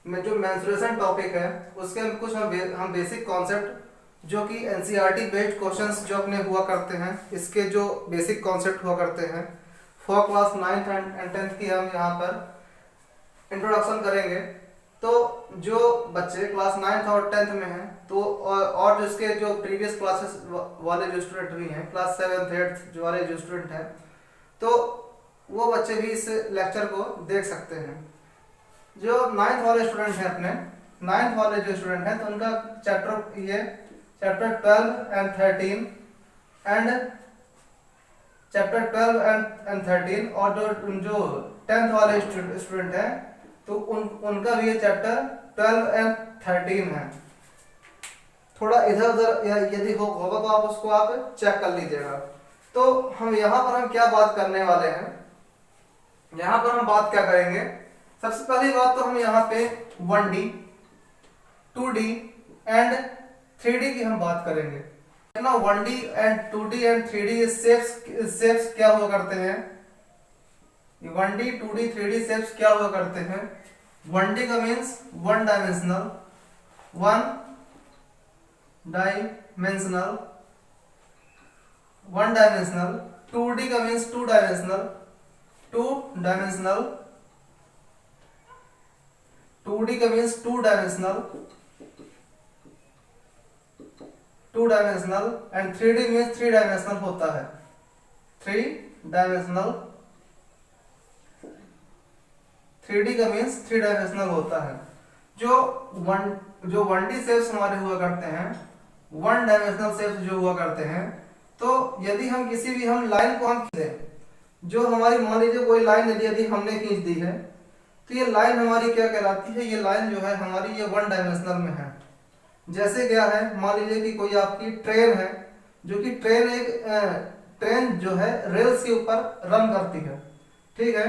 में जो menstruation topic है उसके कुछ हम बेसिक कॉन्सेप्ट जो कि एनसीईआरटी बेस्ड क्वेश्चंस जो अपने हुआ करते हैं इसके जो बेसिक कॉन्सेप्ट हुआ करते हैं for class 9th and 10th की हम यहाँ पर इंट्रोडक्शन करेंगे। तो जो बच्चे क्लास 9th और 10th में हैं तो और जो इसके जो प्रीवियस क्लासेस वाले जो स्टूडेंट भी हैं क्लास 7th 8th जो वाले जो स्टूडेंट हैं तो वो बच्चे भी इस लेक्चर को देख सकते हैं। जो 9th वाले स्टूडेंट हैं अपने 9th वाले जो स्टूडेंट हैं तो उनका चैप्टर 12 एंड 13 और जो 10th वाले स्टूडेंट हैं तो उनका भी ये चैप्टर 12 एंड 13 है। थोड़ा इधर उधर यदि होगा तो आप उसको आप चेक कर लीजिएगा। तो हम यहाँ पर हम क्या बात करने वाले हैं, यहाँ पर हम बात क्या करेंगे। सबसे पहली बात तो हम यहाँ पे 1D 2D एंड 3D की हम बात करेंगे ना। 1D and 2D and 3D shapes क्या हुआ करते हैं। 1D 2D 3D शेप्स क्या हुआ करते हैं। 1D का मीन्स वन डायमेंशनल 2D का मीन्स टू डायमेंशनल 2D का means two dimensional and 3D means three dimensional होता है। 3D का मीन्स थ्री डायमेंशनल होता है। जो 1D शेप्स हमारे हुआ करते हैं वन डायमेंशनल शेप्स जो हुआ करते हैं तो यदि हम किसी भी हम लाइन को हम खींचें, जो हमारी मान लीजिए कोई लाइन यदि हमने खींच दी है तो ये लाइन हमारी क्या कहलाती है। ये लाइन जो है हमारी ये वन डायमेंशनल में है। जैसे क्या है, मान लीजिए कि कोई आपकी ट्रेन है जो कि ट्रेन जो है रेल्स के ऊपर रन करती है। ठीक है,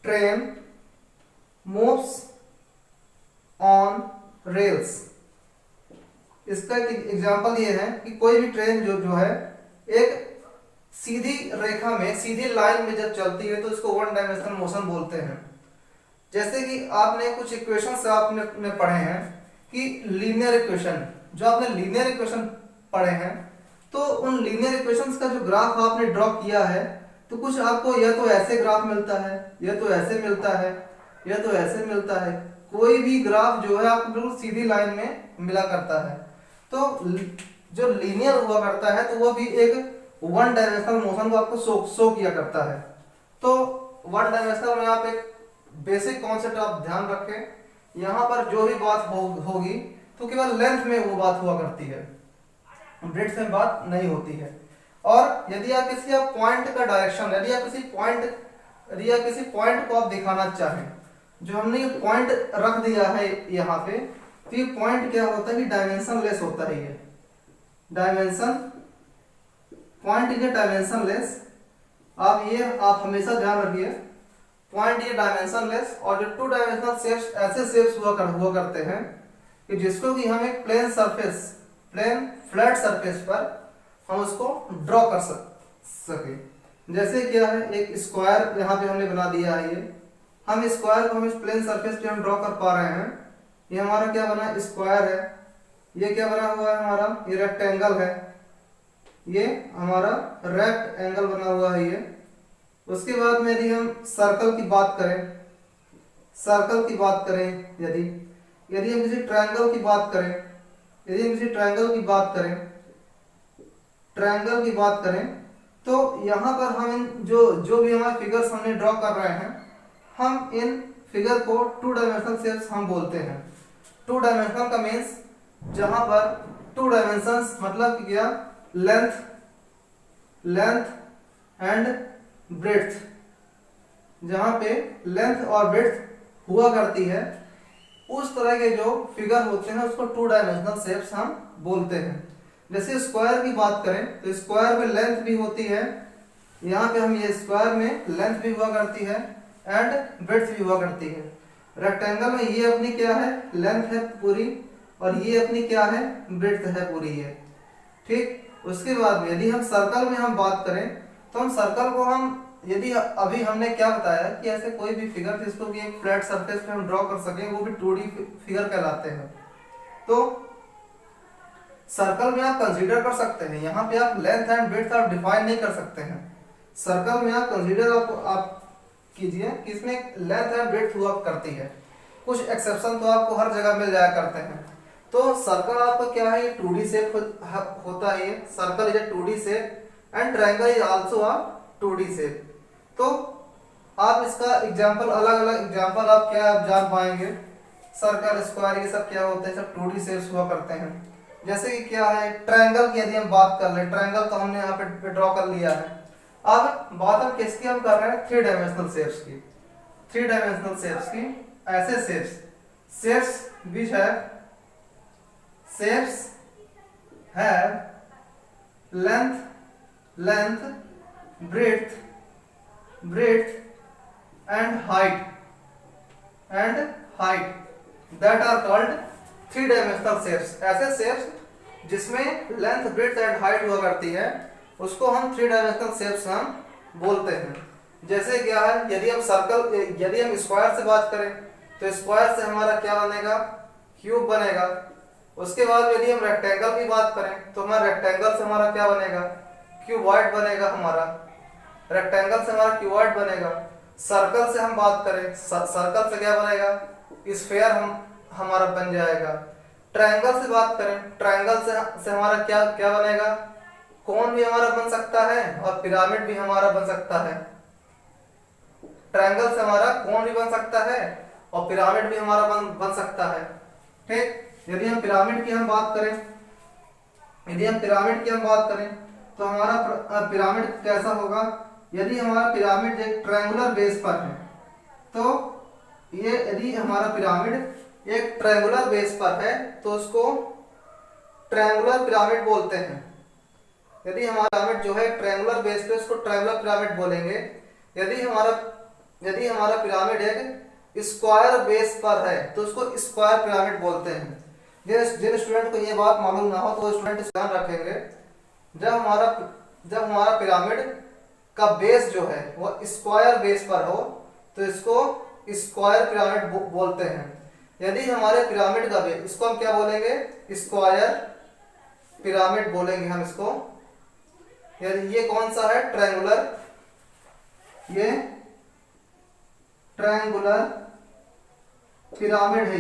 ट्रेन मूव्स ऑन रेल्स। इसका एक एग्जांपल ये है कि कोई भी ट्रेन जो है एक सीधी रेखा में सीधी लाइन में जब चलती है तो इसको वन डायमेंशनल मोशन बोलते हैं। जैसे कि आपने कुछ इक्वेशंस आपने पढ़े हैं कि लीनियर इक्वेशन, जो आपने लीनियर इक्वेशन पढ़े हैं तो उन लीनियर इक्वेशंस का जो ग्राफ आपने ड्रॉ किया है तो कुछ आपको या तो ऐसे ग्राफ मिलता है, या तो ऐसे मिलता है, या तो ऐसे मिलता है। कोई भी ग्राफ जो है आपको बिल्कुल सीधी लाइन में मिला करता है। तो जो लीनियर हुआ करता है तो वो भी एक वन डायमेंशनल मोशन को आपको शो किया करता है। तो वन डायमेंशनल में आप एक बेसिक कॉन्सेप्ट आप ध्यान रखें। यहाँ पर जो भी बात होगी तो केवल लेंथ में वो बात हुआ करती है, ब्रेड्थ में बात नहीं होती है। और यदि आप किसी पॉइंट का डायरेक्शन, यदि आप किसी पॉइंट को आप दिखाना चाहें, जो हमने ये पॉइंट रख दिया है यहाँ पे, तो ये पॉइंट क्या होता है कि डायमेंशन लेस होता है। ये पॉइंट इज डायमेंशन लेस। आप हमेशा ध्यान रखिए, पॉइंट ये डायमेंशन लेस। और जो टू डायमेंशनल शेप्स ऐसे शेप्स हुआ करते हैं कि जिसको कि हम एक प्लेन फ्लैट सरफेस पर हम उसको ड्रॉ कर सके। जैसे क्या है, एक स्क्वायर यहाँ पे हमने बना दिया है। ये हम स्क्वायर को हम इस प्लेन सरफेस पे हम ड्रॉ कर पा रहे हैं। ये हमारा क्या बना, स्क्वायर है। ये क्या बना हुआ है हमारा, ये रेक्टेंगल है। ये हमारा रेक्ट एंगल बना हुआ है ये। उसके बाद में यदि हम सर्कल की बात करें, यदि हम किसी ट्रायंगल की बात करें, तो यहाँ पर हम जो भी हमारे फिगर्स हमने ड्रॉ कर रहे हैं, हम इन फिगर को टू डायमेंशनल शेप्स हम बोलते हैं। टू डायमेंशनल का मीन्स जहां पर टू डायमेंशंस मतलब क्या, लेंथ एंड ब्रेड्थ। जहां पे लेंथ और ब्रेड्थ हुआ करती है उस तरह के जो फिगर होते हैं उसको टू डायमेंशनल शेप्स हम बोलते हैं। जैसे स्क्वायर की बात करें तो स्क्वायर में लेंथ भी होती है। यहाँ पे हम ये स्क्वायर में लेंथ भी हुआ करती है एंड ब्रेड्थ भी हुआ करती है। रेक्टेंगल में ये अपनी क्या है, लेंथ है पूरी, और ये अपनी क्या है, ब्रेड्थ है पूरी ये। ठीक, उसके बाद में यदि हम सर्कल में हम बात करें तो हम सर्कल को हम यदि अभी हमने क्या बताया कि ऐसे कोई भी फिगर जिसको कि एक फ्लैट सरफेस पे हम ड्रॉ कर सकें वो भी 2D फिगर कहलाते हैं। तो सर्कल में आप कंसीडर कर सकते हैं, यहाँ पे आप लेंथ एंड विड्थ आप डिफाइन नहीं कर सकते हैं। सर्कल में आप कंसीडर आप कीजिए कि इसमें लेंथ एंड विड्थ हुआ करती है, कुछ एक्सेप्शन तो आपको हर जगह मिल जाया करते हैं। तो सर्कल आपका क्या है, 2D शेप होता है। ये circle is a 2D shape and triangle is also a 2D shape. तो आप इसका एग्जांपल, अलग अलग एग्जांपल आप क्या आप जान पाएंगे। सर्कल, स्क्वायर, ये सब क्या होते हैं, सब 2D शेप्स हुआ करते हैं। जैसे कि क्या है, ट्रायंगल की यदि हम बात कर ले, ट्रायंगल तो हमने यहाँ पे ड्रॉ कर लिया है। अब बात हम किसकी हम कर रहे हैं, 3 डायमेंशनल शेप्स की। 3 डायमेंशनल शेप्स की, ऐसे शेप्स विच है shapes have length breadth and height that are called 3 dimensional shapes। ऐसे शेप्स जिसमें लेंथ, ब्रेड्थ एंड हाइट हुआ करती है उसको हम 3 डायमेंशनल शेप्स हम बोलते हैं। जैसे क्या है, यदि हम स्क्वायर से बात करें तो स्क्वायर से हमारा क्या बनेगा, क्यूब बनेगा। उसके बाद यदि हम रेक्टेंगल की बात करें तो हमारा रेक्टेंगल से हमारा क्या बनेगा, क्यूबॉइड बनेगा। हमारा रेक्टेंगल से हमारा क्यूबॉइड बनेगा। सर्कल से हम बात करें, सर्कल से क्या बनेगा, स्फीयर हमारा बन जाएगा। ट्रायंगल से बात करें, ट्रायंगल से हमारा क्या बनेगा, कोन भी हमारा बन सकता है और पिरामिड भी हमारा बन सकता है। ट्रायंगल से हमारा कोन भी बन सकता है और पिरामिड भी हमारा बन सकता है। ठीक, यदि हम पिरामिड की हम बात करें तो हमारा पिरामिड कैसा होगा, यदि हमारा पिरामिड एक ट्रायंगुलर बेस पर है तो ये, यदि हमारा पिरामिड एक ट्रायंगुलर बेस पर है तो उसको ट्रायंगुलर पिरामिड बोलते हैं। यदि हमारा पिरामिड जो है ट्रायंगुलर बेस पे, उसको ट्रायंगुलर पिरामिड बोलेंगे। यदि हमारा पिरामिड एक स्क्वायर बेस पर है तो उसको स्क्वायर पिरामिड बोलते हैं। जिन स्टूडेंट को ये बात मालूम ना हो तो स्टूडेंट ध्यान रखेंगे, जब हमारा पिरामिड का बेस जो है वो स्क्वायर बेस पर हो तो इसको स्क्वायर पिरामिड बोलते हैं। यदि हमारे पिरामिड का बेस, इसको हम क्या बोलेंगे, स्क्वायर पिरामिड बोलेंगे हम इसको। यदि ये कौन सा है, ट्रायंगुलर, ये ट्रायंगुलर पिरामिड है।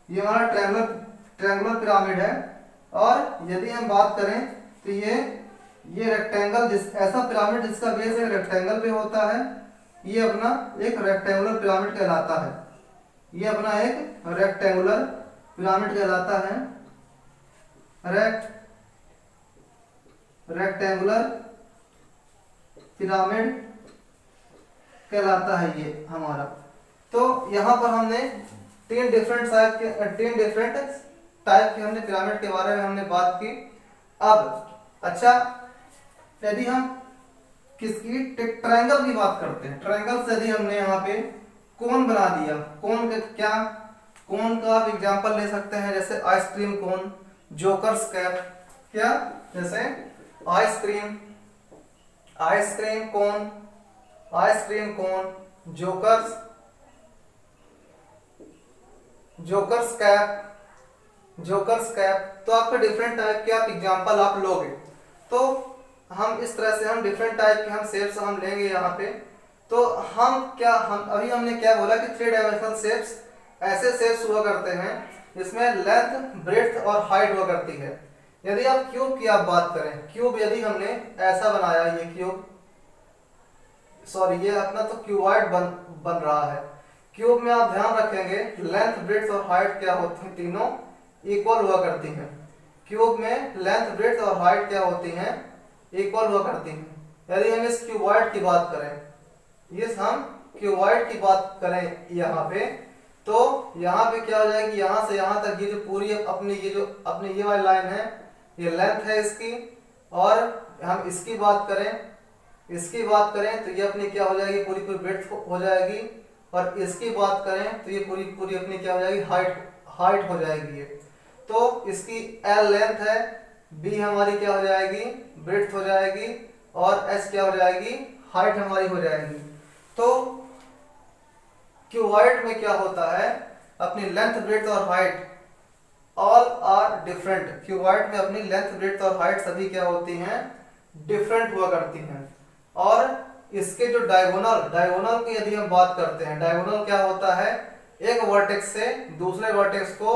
ये हमारा ट्रायंगुलर पिरामिड है। और यदि हम बात करें तो ये रेक्टेंगल, ऐसा पिरामिड जिसका बेस एक रेक्टेंगल पे होता है, ये अपना एक रेक्टेंगुलर पिरामिड कहलाता है। ये अपना एक रेक्टेंगुलर पिरामिड कहलाता है। रेक्टेंगुलर पिरामिड कहलाता है ये हमारा। तो यहाँ पर हमने 3 डिफरेंट टाइप के हमने पिरामिड के बारे में हमने बात की। अब अच्छा, यदि हम किसकी ट्रायंगल की बात करते हैं, ट्रायंगल से यदि हमने यहाँ पे कोन बना दिया, कोन का आप एग्जांपल ले सकते हैं, जैसे आइसक्रीम कोन, जोकर्स कैप, क्या, जैसे आइसक्रीम कोन, जोकर्स कैप। तो आपके डिफरेंट टाइप के आप एग्जांपल आप लोगे। तो हम इस तरह से हम डिफरेंट टाइप के हम शेप्स हम लेंगे यहाँ पे। तो हमने क्या बोला कि 3 डायमेंशनल शेप्स ऐसे शेप्स हुआ करते हैं जिसमें लेंथ, ब्रेड्थ और हाइट हुआ करती है। यदि आप क्यूब की आप बात करें, क्यूब यदि हमने ऐसा बनाया, ये क्यूब, सॉरी ये अपना तो क्यूबॉइड बन रहा है। क्यूब में आप ध्यान रखेंगे लेंथ, ब्रेड्थ और हाइट क्या होती है, तीनों इक्वल हुआ करती हैं। क्यूब में लेंथ, ब्रेड्थ और हाइट क्या होती हैं, इक्वल हुआ करती हैं। यदि हम इस क्यूबॉइड की बात करें, यहाँ पे, तो यहाँ पे क्या हो जाएगी, यहाँ से यहाँ तक ये जो पूरी अपनी ये वाली लाइन है, ये लेंथ है इसकी। और हम इसकी बात करें तो ये अपनी क्या हो जाएगी, पूरी ब्रेड्थ हो जाएगी। और इसकी बात करें तो ये पूरी अपनी क्या हो जाएगी, हाइट हो जाएगी। ये तो इसकी L लेंथ है, B हमारी क्या हो जाएगी, ब्रेड्थ हो जाएगी, और S क्या हो जाएगी, हाइट हमारी हो जाएगी। तो क्यूबॉइड में क्या होता है, अपनी लेंथ ब्रेड्थ और height all are different. Cuboid में अपनी लेंथ ब्रेड्थ और हाइट सभी क्या होती हैं, डिफरेंट हुआ करती हैं। और इसके जो डायगोनल की यदि हम बात करते हैं, डायगोनल क्या होता है, एक वर्टेक्स से दूसरे वर्टेक्स को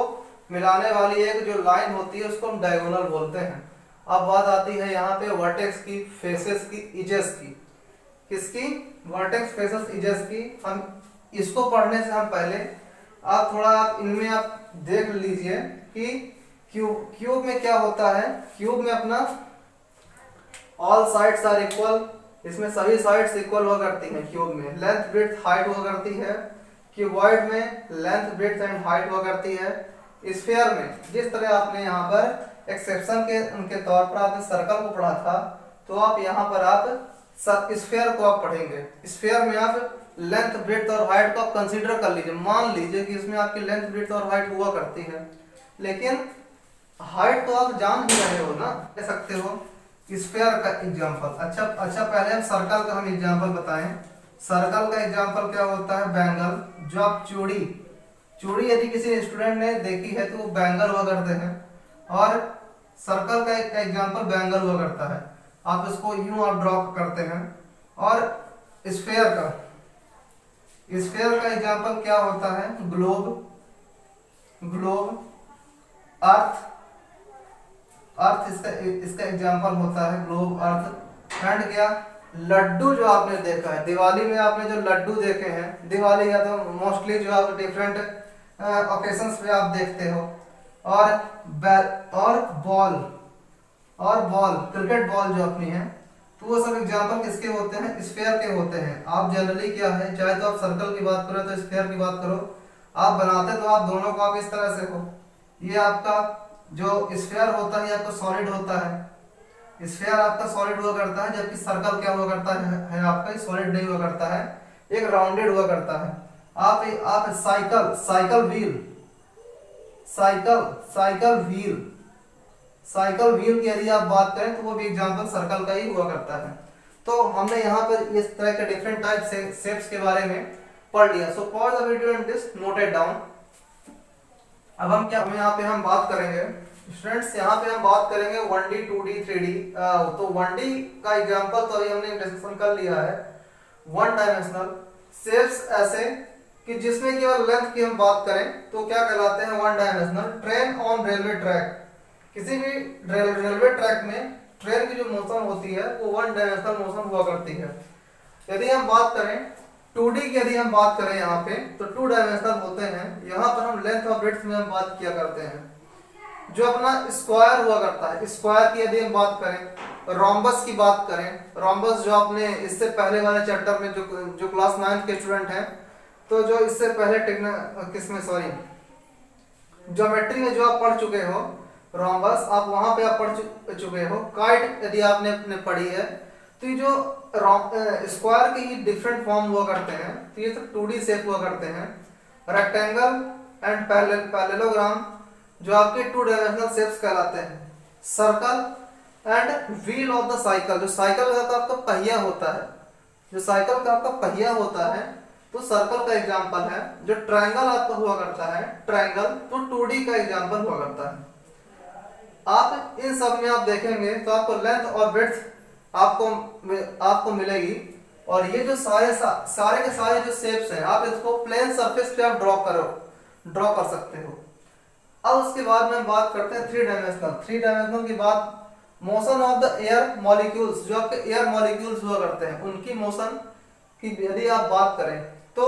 मिलाने वाली एक जो लाइन होती है उसको हम डायगोनल बोलते हैं। अब बात आती है यहाँ पे वर्टेक्स की, फेसेस की, इजेस की। किसकी, वर्टेक्स, फेसेस, इजेस की। हम इसको पढ़ने से हम पहले आप थोड़ा इनमें आप देख लीजिए कि क्यूब में क्या होता है। क्यूब में अपना ऑल साइड्स आर इक्वल, इसमें सभी साइड्स इक्वल हुआ करती हैं। क्यूब में लेंथ ब्रेड्थ हाइट हुआ करती है। क्यूबॉइड में लेंथ ब्रेड्थ एंड हाइट हुआ करती है। स्फीयर में जिस तरह आपने यहाँ पर एक्सेप्शन के उनके तौर पर आपने सर्कल को पढ़ा था, तो आप यहाँ पर आप स्फीयर को आप पढ़ेंगे। स्फीयर में आप लेंथ ब्रेड्थ और हाइट को आप कंसीडर कर लीजिए, मान लीजिए कि इसमें आपकी लेंथ ब्रेड्थ और हाइट हुआ करती है, लेकिन हाइट तो आप जान ही रहे हो ना, कह सकते हो। स्फीयर का एग्जांपल, अच्छा पहले हम सर्कल का हम एग्जांपल बताएं। सर्कल का एग्जांपल क्या होता है, बैंगल। जो आप चूड़ी यदि किसी स्टूडेंट ने देखी है तो वो बैंगल हुआ करते हैं, और सर्कल का एक एग्जांपल बैंगल हुआ करता है। आप इसको यूं आप ड्रॉ करते हैं। और स्फीयर का एग्जांपल क्या होता है, ग्लोब, अर्थ इसका एग्जांपल होता है, ग्लोब, अर्थ। एंड क्या, लड्डू जो आपने देखा है दिवाली में, आपने जो लड्डू देखे हैं दिवाली या तो मोस्टली जो आप डिफरेंट ओकेशंस पे आप देखते हो। और बॉल क्रिकेट बॉल जो अपनी है, तो वो सब एग्जांपल किसके होते हैं, स्फीयर के होते हैं। आप जनरली क्या है, चाहे तो आप सर्कल की बात करो तो स्फीयर की बात करो, आप बनाते तो आप दोनों को आप इस तरह से हो। ये आपका जो स्फीयर होता है आपका सॉलिड होता है, स्फीयर आपका सॉलिड हुआ करता है, जबकि सर्कल क्या हुआ करता है आपका सॉलिड नहीं हुआ करता है, एक राउंडेड हुआ करता है। आप साइकिल व्हील की यदि आप बात करें तो वो भी एग्जांपल सर्कल का ही हुआ करता है। तो हमने यहाँ पर इस तरह के डिफरेंट टाइप से शेप्स के बारे में पढ़ लिया। So pause the video and this noted down. अब हम यहाँ पे हम बात करेंगे स्टूडेंट्स, यहाँ पे हम बात करेंगे 1D 2D 3D। तो 1D का एग्जांपल तो अभी हमने डिस्कशन कर लिया है। वन डायमेंशनल शेप्स ऐसे कि जिसमें केवल लेंथ की हम बात करें तो क्या कहलाते हैं, one dimensional. Train on railway track, किसी भी रेलवे ट्रैक में ट्रेन की जो मोशन होती है वो वन डायमेंशनल मोशन हुआ करती है। यदि हम बात करें 2D की, यदि हम बात करें यहाँ पे तो 2 डायमेंशनल होते हैं। यहाँ पर हम लेंथ और ब्रेड्थ में हम बात किया करते हैं। जो अपना स्क्वायर हुआ करता है, स्क्वायर की यदि हम बात करें, रोम्बस की बात करें, रोम्बस जो आपने इससे पहले वाले चैप्टर में जो क्लास 9 के स्टूडेंट हैं, तो जो इससे पहले ज्योमेट्री में जो आप पढ़ चुके हो रोम्बस, आप वहां पे आप पढ़ चुके हो। काइट यदि आपने पढ़ी है, तो ये जो स्क्वायर के डिफरेंट फॉर्म हुआ करते हैं, तो ये तो 2D शेप हुआ करते हैं। रेक्टेंगल एंड पैरेललोग्राम जो आपके 2 डायमेंशनल शेप्स कहलाते हैं। Circle and wheel of the cycle, जो साइकिल का आपका पहिया होता है, जो साइकिल का आपका पहिया होता है तो सर्कल का एग्जांपल है। जो ट्रायंगल आपका हुआ करता है, ट्रायंगल तो 2D का एग्जांपल हुआ करता है। आप इन सब में आप देखेंगे तो आपको लेंथ और ब्रेड्थ आपको मिलेगी। और ये जो सारे के सारे जो शेप्स हैं, आप इसको प्लेन सरफेस पे आप ड्रॉ कर सकते हो। अब उसके बाद में बात करते हैं 3 डायमेंशनल। 3 डायमेंशनल की बात, motion of the air molecules, जो आपके एयर मॉलिक्यूल्स हुआ करते हैं उनकी मोशन की यदि आप बात करें तो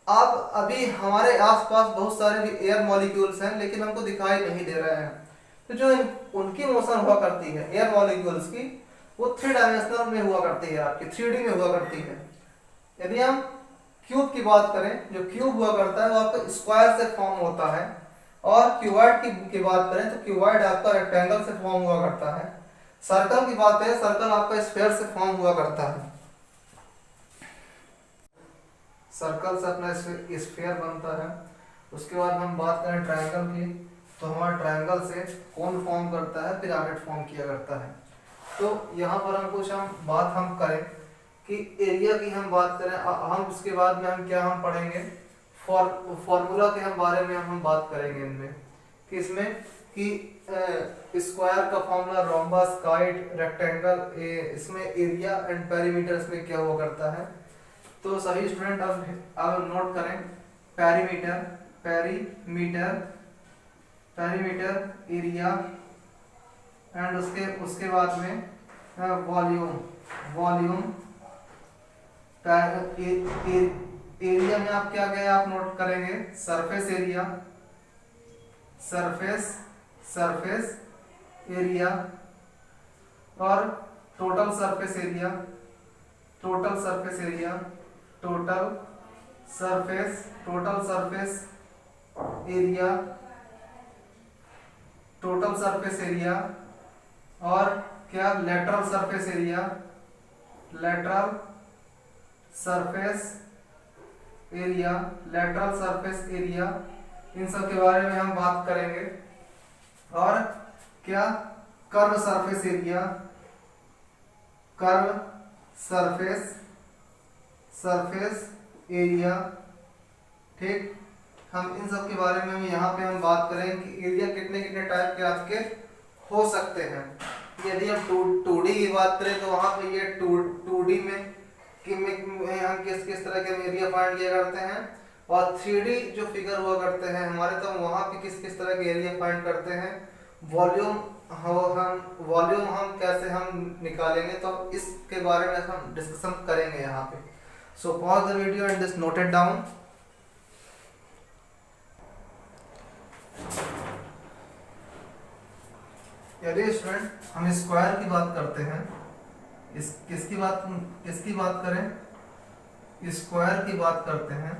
आप अभी हमारे आसपास बहुत सारे भी एयर मॉलिक्यूल्स हैं लेकिन हमको दिखाई नहीं दे रहे हैं। तो जो उनकी मोशन हुआ करती है एयर मॉलिक्यूल्स की, वो 3 डायमेंशनल में हुआ करती है, आपकी 3D में हुआ करती है। यदि हम क्यूब की बात करें, जो क्यूब हुआ करता है वो आपका स्क्वायर से फॉर्म होता है। और क्यूबॉइड की बात करें तो क्यूबॉइड आपका रेक्टेंगल से फॉर्म हुआ करता है। सर्कल की बात करें, सर्कल आपका स्फीयर से फॉर्म हुआ करता है। सर्कल से अपना स्फीयर बनता है। उसके बाद हम बात करें ट्रायंगल की, तो हमारा ट्रायंगल से कोन फॉर्म करता है, पिरामिड फॉर्म किया करता है। तो यहाँ पर हम कुछ बात करें कि एरिया की हम बात करें, हम उसके बाद में हम क्या पढ़ेंगे, फॉर्मूला के हम बारे में हम बात करेंगे इनमें, कि इसमें कि स्क्वायर का फॉर्मूला, रोम्बस, काइट, रेक्टेंगल, इसमें एरिया एंड पेरीमीटर इसमें क्या हुआ करता है। तो सभी स्टूडेंट अब नोट करें, perimeter, perimeter, perimeter, area and उसके बाद में वॉल्यूम, वॉल्यूम, एरिया में आप क्या गए आप नोट करेंगे, surface area, surface, surface area, और total surface area, total surface area, total surface, total surface area, total surface area, और क्या lateral surface area, lateral surface area, lateral surface area, इन सब के बारे में हम बात करेंगे। और क्या curve surface area, curve surface, surface area, ठीक। हम इन सब के बारे में यहाँ पे हम बात करेंगे कि एरिया कितने कितने टाइप के आपके हो सकते हैं। यदि हम 2D की बात करें तो वहाँ पे ये 2D में हम किस तरह के एरिया फाइंड किया करते हैं, और 3D जो फिगर हुआ करते हैं हमारे, तो वहाँ पे किस तरह के एरिया फाइंड करते हैं। वॉल्यूम हम कैसे हम निकालेंगे, तो इसके बारे में हम डिस्कशन करेंगे यहाँ पे। So pause the video and just note it down. यदि स्टूडेंट हम स्क्वायर की बात करते हैं, किसकी बात करें, स्क्वायर की बात करते हैं,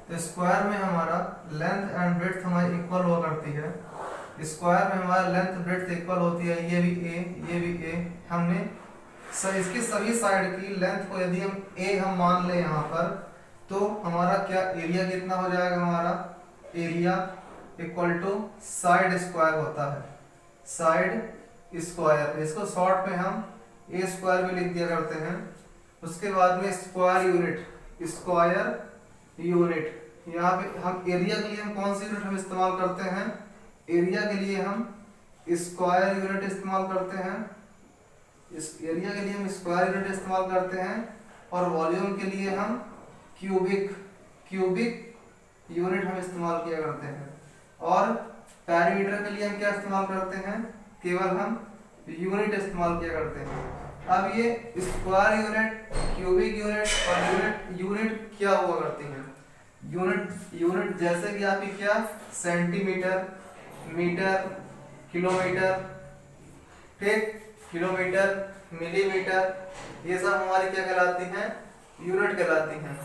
तो स्क्वायर में हमारा लेंथ एंड ब्रेड्थ हमारी इक्वल हुआ करती है। स्क्वायर में हमारा लेंथ ब्रेड्थ इक्वल होती है, ये भी ए, ये भी ए। हमने इसकी सभी साइड की लेंथ को यदि हम ए हम मान ले यहाँ पर, तो हमारा क्या एरिया कितना हो जाएगा, हमारा area equal to side square होता है, साइड स्क्वायर। इसको शॉर्ट में हम ए स्क्वायर में लिख दिया करते हैं। उसके बाद में स्क्वायर यूनिट, स्क्वायर यूनिट। यहाँ पे हम एरिया के लिए हम कौन सी यूनिट हम इस्तेमाल करते हैं, एरिया के लिए हम स्क्वायर यूनिट इस्तेमाल करते हैं। इस एरिया के लिए हम स्क्वायर यूनिट इस्तेमाल करते हैं, और वॉल्यूम के लिए हम क्यूबिक यूनिट हम इस्तेमाल किया करते हैं। और पेरीमीटर के लिए हम क्या इस्तेमाल करते हैं, केवल हम यूनिट इस्तेमाल किया करते हैं। अब ये स्क्वायर यूनिट, क्यूबिक यूनिट और यूनिट क्या हुआ करती है, यूनिट जैसे कि आपकी क्या, सेंटीमीटर, मीटर, किलोमीटर, ठीक, किलोमीटर, मिलीमीटर, ये सब हमारी क्या कहलाती हैं, यूनिट कहलाती हैं।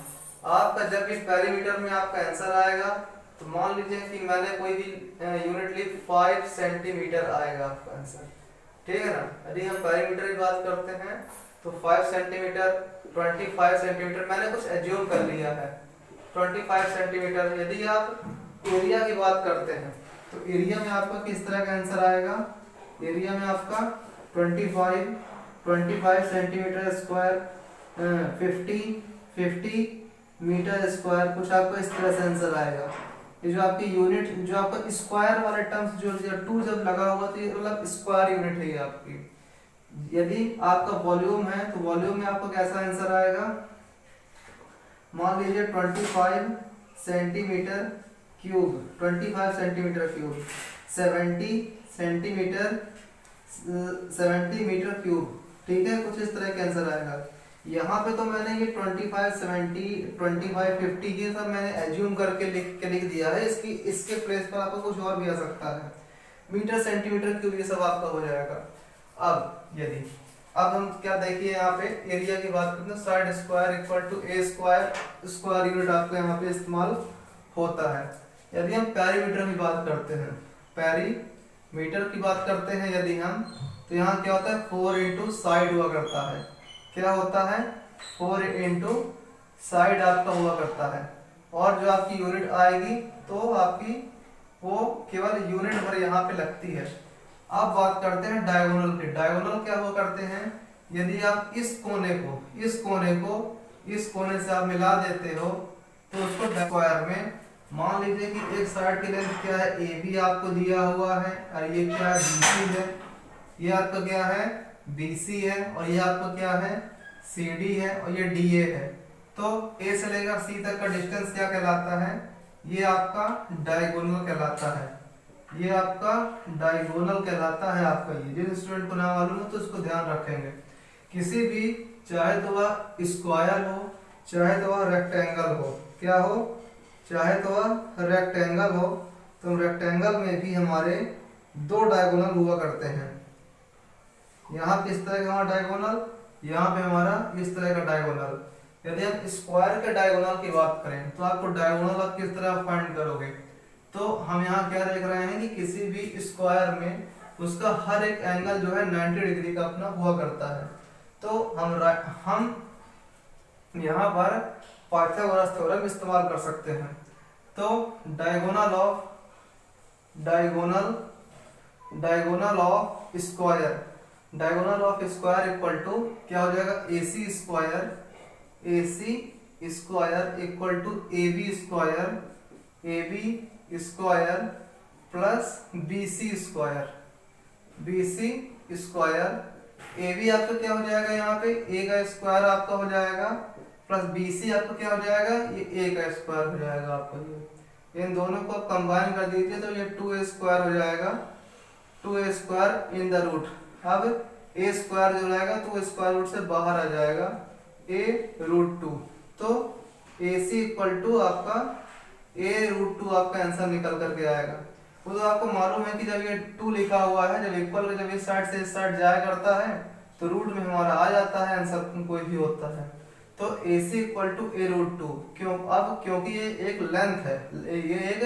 आपका जब भी पेरीमीटर में आपका आंसर आएगा, तो मान लीजिए कि मैंने कोई भी यूनिट ली, 5 सेंटीमीटर आएगा आपका आंसर, ठीक है ना। यदि हम पेरीमीटर की बात करते हैं तो 5 सेंटीमीटर, 25 सेंटीमीटर, मैंने कुछ एज्यूम कर लिया है 25 सेंटीमीटर। यदि आप एरिया की बात करते हैं तो एरिया में आपका किस तरह का आंसर आएगा, एरिया में आपका 25 सेंटीमीटर स्क्वायर, 50 मीटर स्क्वायर, कुछ आपका इस तरह से आंसर आएगा। ये जो आपकी यूनिट, जो आपका स्क्वायर वाले टर्म्स जो 2 जब लगा हुआ तो ये मतलब स्क्वायर यूनिट है ये आपकी। यदि आपका वॉल्यूम है तो वॉल्यूम में आपको कैसा आंसर आएगा, मान लीजिए 25 centimetre cube, 25 centimetre cube, 70 metre cube, ठीक है, कुछ इस तरह का आंसर आएगा। यहाँ पे तो मैंने ये 25 70 25 50 ये सब मैंने एज्यूम करके लिख दिया है। इसके प्लेस पर आपको कुछ और भी आ सकता है, मीटर, सेंटीमीटर क्यूब, ये सब आपका हो जाएगा। अब हम क्या देखिए, यहाँ पे एरिया की बात करते हैं, side square equal to A square, square unit आपका यहाँ पे इस्तेमाल होता है। यदि हम पेरीमीटर की बात करते हैं, पेरीमीटर की बात करते हैं यदि हम, तो यहाँ क्या होता है, 4 इंटू साइड हुआ करता है। क्या होता है, 4 इंटू साइड आपका हुआ करता है। और जो आपकी यूनिट आएगी तो आपकी वो केवल यूनिट पर यहाँ पे लगती है। अब बात करते हैं डायगोनल की। डायगोनल क्या हुआ करते हैं, यदि आप इस कोने से आप मिला देते हो तो उसको स्क्वायर में, मान लीजिए कि एक साइड की लेंथ क्या है, ए बी आपको दिया हुआ है, और ये क्या है, BC है, ये आपका क्या है, BC है, और ये आपका क्या है, CD है, और ये DA है। तो A से लेकर C तक का डिस्टेंस क्या कहलाता है, ये आपका डायगोनल कहलाता है। ये आपका डायगोनल कहलाता है आपका। ये जिन स्टूडेंट को ना मालूम हो तो इसको ध्यान रखेंगे। किसी भी, चाहे तो वह स्क्वायर हो, चाहे तो वह रेक्टेंगल हो, क्या हो, चाहे तो वह रेक्टेंगल हो, तो रेक्टेंगल में भी हमारे दो डायगोनल हुआ करते हैं। यहाँ किस तरह का हमारा डायगोनल, यहाँ पे हमारा इस तरह का डायगोनल। यदि हम स्क्वायर के डायगोनल की बात करें तो आपको डायगोनल आप किस तरह फाइंड करोगे, तो हम यहाँ क्या देख रहे हैं कि किसी भी स्क्वायर में उसका हर एक एंगल जो है 90 डिग्री का अपना हुआ करता है। तो हम यहाँ पर पाइथागोरस थ्योरम इस्तेमाल कर सकते हैं। तो diagonal of square equal to क्या हो जाएगा, AC square equal to AB square plus BC square. AB आपका क्या हो जाएगा, यहाँ पे A का स्क्वायर आपका हो जाएगा, प्लस BC आपका क्या हो जाएगा, ये A का स्क्वायर हो जाएगा आपका। इन दोनों को कंबाइन कर दीजिए तो ये 2A स्क्वायर हो जाएगा, 2A square in the root. अब A स्क्वायर जो रहेगा तो वो स्क्वायर रूट से बाहर आ जाएगा, A√2। तो AC इक्वल टू आपका A√2 आपका आंसर निकल करके आएगा। वो तो आपको मालूम है कि जब ये 2 लिखा हुआ है, जब इक्वल का जब इस साइड से इस साइड जाया करता है तो रूट में हमारा आ जाता है आंसर, कोई भी होता है। तो AC इक्वल टू A√2 क्यों, अब क्योंकि ये एक लेंथ है, ये एक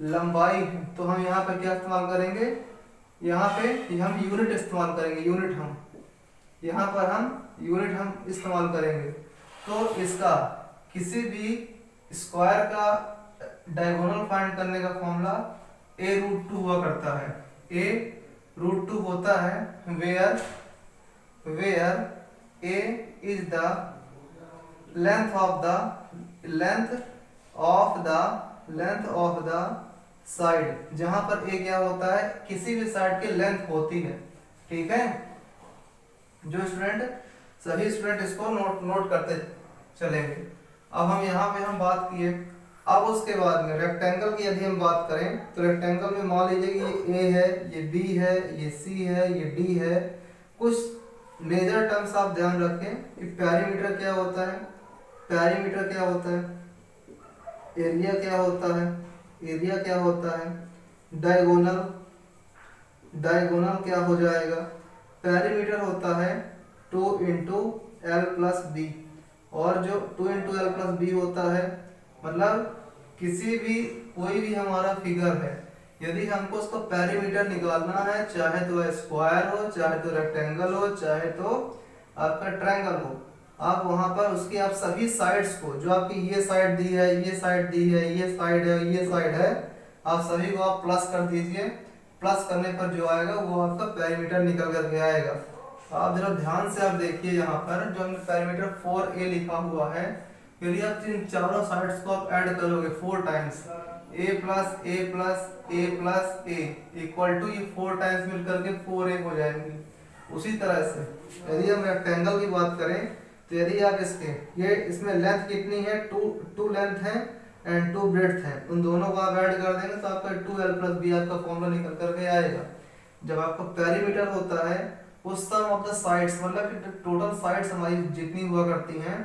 लंबाई है, तो हम यहाँ पे क्या इस्तेमाल करेंगे, यहाँ पे हम यूनिट इस्तेमाल करेंगे, यहाँ पर हम यूनिट इस्तेमाल करेंगे। तो इसका किसी भी स्क्वायर का डायगोनल फाइंड करने का फॉर्मूला A√2 हुआ करता है। A√2 होता है where A is the length of the side, जहां पर A क्या होता है, किसी भी साइड की लेंथ होती है। ठीक है, सभी स्टूडेंट इसको नोट करते चलेंगे। अब हम यहाँ पे हम बात किए, अब उसके बाद में रेक्टेंगल की यदि हम बात करें तो रेक्टेंगल में मान लीजिए कि ये A है, ये B है, ये C है, ये D है। कुछ मेजर टर्म्स आप ध्यान रखें कि पेरीमीटर क्या होता है, एरिया क्या होता है, डायगोनल क्या हो जाएगा, पेरीमीटर होता है 2 × L + B, और जो 2 × L + B होता है, मतलब कोई भी हमारा फिगर है, यदि हमको उसका पेरीमीटर निकालना है, चाहे तो स्क्वायर हो, चाहे तो रेक्टेंगल हो, चाहे तो आपका ट्रायंगल हो, आप वहां पर उसकी आप सभी साइड्स को, जो आपकी ये साइड दी है, ये साइड दी है, ये साइड है, आप सभी को आप प्लस कर दीजिए। प्लस करने पर जो आएगा वो आपका पेरीमीटर निकल करके आएगा। आप जरा ध्यान से आप देखिए, यहाँ पर जो हमने पेरीमीटर 4A लिखा हुआ है, यदि आप इन चारों साइड्स को आप ऐड करोगे 4 times, A + A + A + A equal to, ये 4 टाइम्स मिलकर के 4A हो जाएंगी। उसी तरह से यदि हम रेक्टेंगल की बात करें तो यदि आप इसमें लेंथ कितनी है, 2 लेंथ है एंड 2 ब्रेड्थ है, उन दोनों को आप ऐड कर देंगे तो आपका 2L + B आपका फॉर्मूला निकल करके आएगा। जब आपका पेरीमीटर होता है उस सम ऑफ द साइड्स, मतलब कि टोटल साइड्स हमारी जितनी हुआ करती हैं,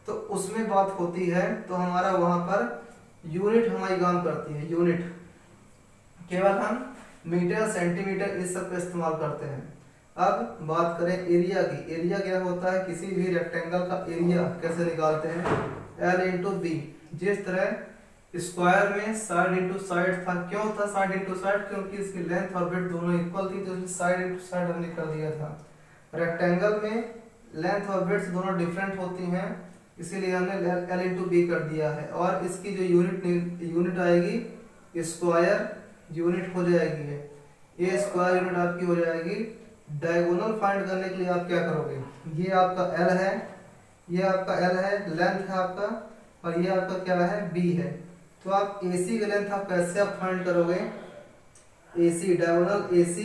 तो उसमें बात होती है, तो हमारा वहां पर यूनिट हमारी काम करती है। यूनिट केवल हम मीटर, सेंटीमीटर इस सब का इस्तेमाल करते हैं। अब बात करें एरिया की। एरिया क्या होता है, किसी भी रेक्टेंगल का एरिया कैसे निकालते हैं, L × B। जिस तरह स्क्वायर में साइड × साइड था, क्यों था साइड × साइड, क्योंकि इसकी लेंथ और ब्रेड्थ दोनों इक्वल थी, तो इसमें साइड × साइड हमने कर दिया था। रेक्टेंगल में लेंथ और ब्रेड्थ दोनों डिफरेंट होती हैं, इसीलिए हमने L × B कर दिया है। और इसकी जो यूनिट आएगी, स्क्वायर यूनिट हो जाएगी है ये स्क्वायर यूनिट आपकी हो जाएगी। डायगोनल फाइंड करने के लिए आप क्या करोगे, ये आपका एल है, ये आपका एल है, लेंथ है आपका, और ये आपका क्या है, बी है। तो आप एसी का लेंथ आप कैसे आप फाइंड करोगे, AC diagonal AC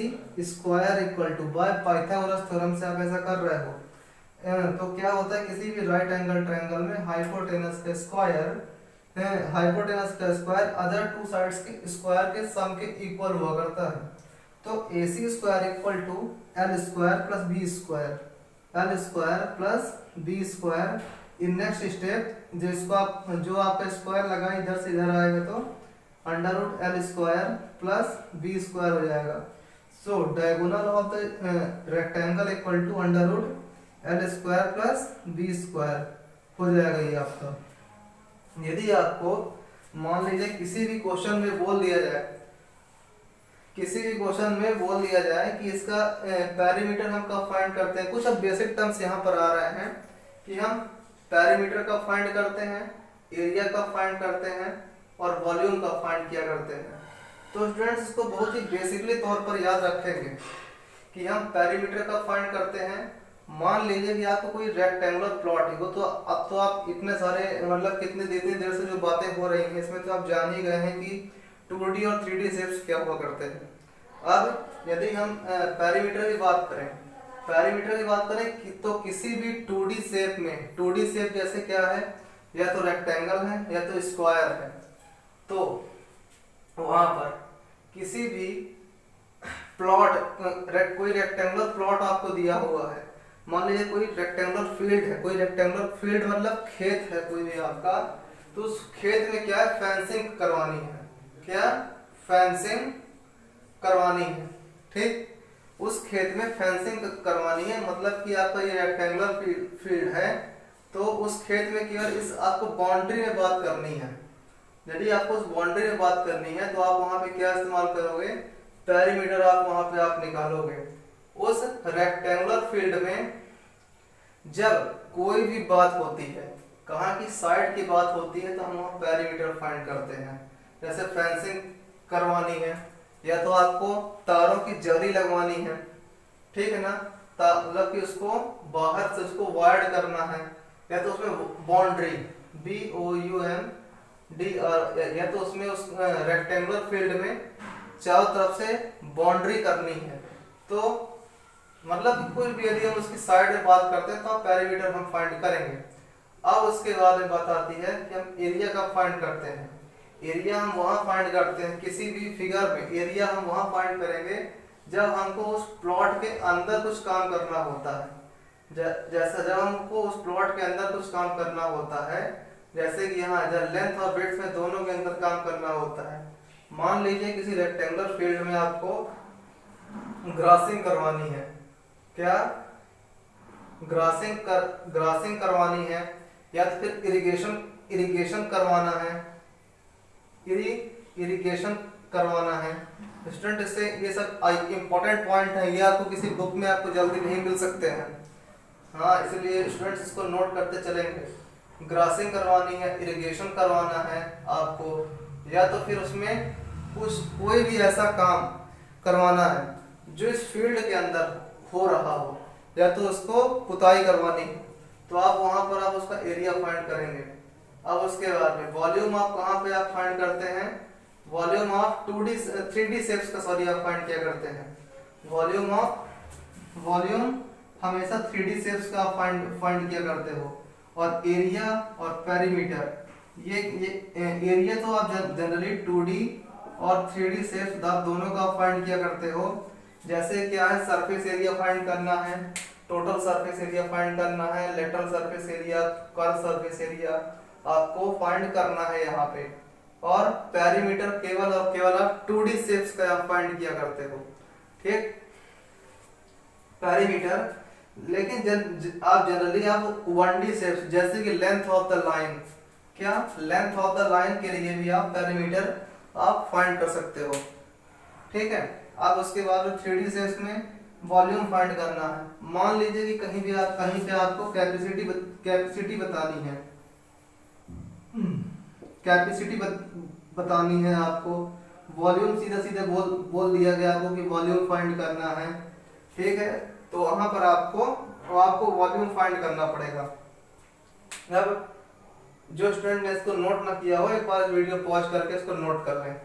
square equal to by Pythagoras theorem से आप ऐसा कर रहे हो। तो क्या होता है, किसी भी राइट एंगल ट्रायंगल में हाइपोटेनस का स्क्वायर अदर टू साइड्स के स्क्वायर के सम के इक्वल हुआ करता है। तो AC square equal to L square plus B square, L square plus B square. In next step जिसको आप जो आपका स्क्वायर लगा इधर से इधर आएगा तो under root L square plus B square हो जाएगा। So diagonal of the rectangle equal to under root L square plus B square हो जाएगा ये आपका। यदि आपको मान लीजिए किसी भी क्वेश्चन में बोल दिया जाए, किसी भी क्वेश्चन में बोल दिया जाए कि इसका पैरामीटर हम कब फाइंड करते हैं, कुछ अब बेसिक टर्म्स यहाँ पर आ रहे हैं कि हम पैरामीटर कब फाइंड करते हैं, एरिया कब फाइंड करते हैं और वॉल्यूम कब फाइंड किया करते हैं। तो स्टूडेंट्स इसको बहुत ही बेसिकली तौर पर याद रखेंगे कि हम पैरामीटर कब फाइंड करते हैं। मान लीजिए कि आपको कोई रेक्टेंगुलर प्लॉट है, वो तो अब तो आप इतने सारे मतलब कितने देर से जो बातें हो रही हैं इसमें तो आप जान ही गए हैं कि 2D और 3D शेप्स क्या हुआ करते हैं। अब यदि हम पैरामीटर की बात करें तो किसी भी 2D शेप में, 2D शेप जैसे क्या है, या तो रेक्टेंगल है या तो स्क्वायर है, तो वहां पर किसी भी प्लॉट कोई रेक्टेंगुलर प्लॉट आपको दिया हुआ है, मान लीजिए कोई रेक्टेंगुलर फील्ड है, कोई रेक्टेंगुलर फील्ड मतलब खेत है कोई भी आपका, तो उस खेत में क्या है, फेंसिंग करवानी है, क्या फेंसिंग करवानी है, ठीक। उस खेत में फेंसिंग करवानी है, मतलब कि आपका ये रेक्टेंगुलर फील्ड है, तो उस खेत में केवल इस आपको बाउंड्री में बात करनी है। यदि आपको उस बाउंड्री में बात करनी है तो आप वहां पे क्या इस्तेमाल करोगे, पेरीमीटर आप वहां पे आप निकालोगे। उस रेक्टेंगुलर फील्ड में जब कोई भी बात होती है, कहाँ की साइड की बात होती है, तो हम वहां पेरीमीटर फाइंड करते हैं। जैसे फेंसिंग करवानी है, या तो आपको तारों की जरी लगवानी है, ठीक है ना, मतलब कि उसको बाहर से उसको वाइड करना है, या तो उसमें बाउंड्री BOUNDR, या तो उसमें उस रेक्टेंगुलर फील्ड में चारों तरफ से बाउंड्री करनी है। तो मतलब कोई भी यदि हम उसकी साइड में बात करते हैं तो हम पेरीमीटर हम फाइंड करेंगे। अब उसके बाद में बात आती है कि हम एरिया कब फाइंड करते हैं। एरिया हम वहां फाइंड करते हैं, किसी भी फिगर में एरिया हम वहां फाइंड करेंगे जब हमको उस प्लॉट के अंदर कुछ काम करना होता है। जैसा जब हमको उस प्लॉट के अंदर कुछ काम करना होता है, जैसे कि यहाँ लेंथ और ब्रेड्थ में दोनों के अंदर काम करना होता है। मान लीजिए किसी रेक्टेंगुलर फील्ड में आपको ग्रासिंग करवानी है, क्या ग्रासिंग करवानी है, या तो फिर इरिगेशन करवाना है, इरिगेशन करवाना है। स्टूडेंट इससे ये सब इंपॉर्टेंट पॉइंट है, ये आपको किसी बुक में आपको जल्दी नहीं मिल सकते हैं, हाँ, इसलिए स्टूडेंट्स इसको नोट करते चलेंगे। ग्रासिंग करवानी है, इरिगेशन करवाना है आपको, या तो फिर उसमें कोई भी ऐसा काम करवाना है जो इस फील्ड के अंदर हो रहा हो, या तो उसको पुताई करवानी है, तो आप वहां पर आप उसका एरिया फाइंड करेंगे। अब उसके बाद में वॉल्यूम आप कहाँ पे आप फाइंड करते हैं, वॉल्यूम ऑफ 3D शेप्स का सॉरी आप फाइंड किया करते हैं। वॉल्यूम हमेशा 3D शेप्स का आप फाइंड किया करते हो। और एरिया और पेरीमीटर, ये एरिया तो आप जनरली 2D और 3D शेप्स आप दोनों का फाइंड किया करते हो। जैसे क्या है, सरफेस एरिया फाइंड करना है, टोटल सरफेस एरिया फाइंड करना है, lateral surface area, curve surface area आपको फाइंड करना है यहाँ पे। और पेरीमीटर केवल और केवल आप 2D शेप्स का आप फाइंड किया करते हो, ठीक, पेरीमीटर। लेकिन आप जनरली आप 1D शेप्स जैसे कि लेंथ ऑफ द लाइन, क्या लेंथ ऑफ द लाइन के लिए भी आप पेरीमीटर आप फाइंड कर सकते हो, ठीक है। अब उसके बाद 3D शेप्स में वॉल्यूम फाइंड करना है। मान लीजिए कि कहीं पे आपको कैपेसिटी बतानी है, कैपेसिटी बतानी है आपको, वॉल्यूम सीधे सीधे बोल दिया गया आपको कि वॉल्यूम फाइंड करना है, ठीक है। तो वहां पर आपको वॉल्यूम फाइंड करना पड़ेगा। अब जो स्टूडेंट ने इसको नोट ना किया हो, एक बार वीडियो पॉज करके इसको नोट कर लें।